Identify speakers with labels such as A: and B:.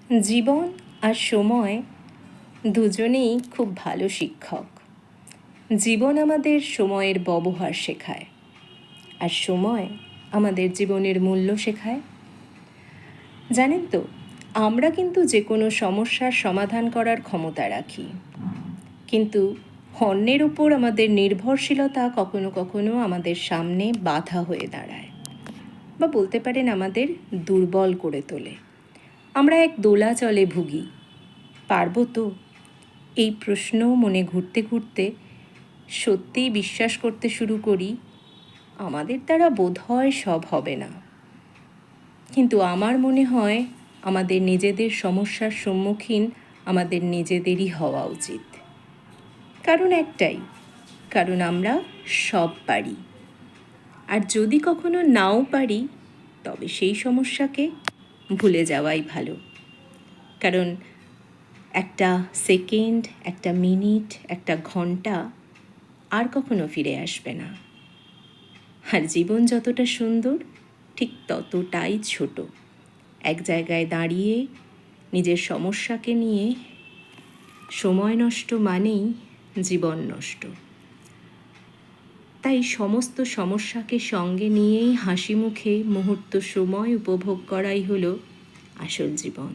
A: জীবন আর সময় দুজনেই খুব ভালো শিক্ষক। জীবন আমাদের সময়ের ব্যবহার শেখায়, আর সময় আমাদের জীবনের মূল্য শেখায়। জানেন তো, আমরা কিন্তু যে কোনো সমস্যার সমাধান করার ক্ষমতা রাখি, কিন্তু অন্যের উপর আমাদের নির্ভরশীলতা কখনো কখনো আমাদের সামনে বাধা হয়ে দাঁড়ায়, বা বলতে পারেন আমাদের দুর্বল করে তোলে। আমরা এক দোলাচলে ভুগি। পারবো তো? এই প্রশ্ন মনে ঘুরতে ঘুরতে সত্যিই বিশ্বাস করতে শুরু করি, আমাদের দ্বারা বোধহয় সব হবে না। কিন্তু আমার মনে হয় আমাদের নিজেদের সমস্যার সম্মুখীন আমাদের নিজেদেরই হওয়া উচিত। কারণ একটাই, কারণ আমরা সব পারি। আর যদি কখনো নাও পারি, তবে সেই সমস্যাকে ভুলে যাওয়াই ভালো। কারণ একটা সেকেন্ড, একটা মিনিট, একটা ঘন্টা আর কখনো ফিরে আসবে না। আর জীবন যতটা সুন্দর, ঠিক ততটাই ছোট। এক জায়গায় দাঁড়িয়ে নিজের সমস্যাকে নিয়ে সময় নষ্ট মানেই জীবন নষ্ট। তাই সমস্ত সমস্যাকে সঙ্গে নিয়েই হাসি মুখে মুহূর্ত সময় উপভোগ করাই হলো আসল জীবন।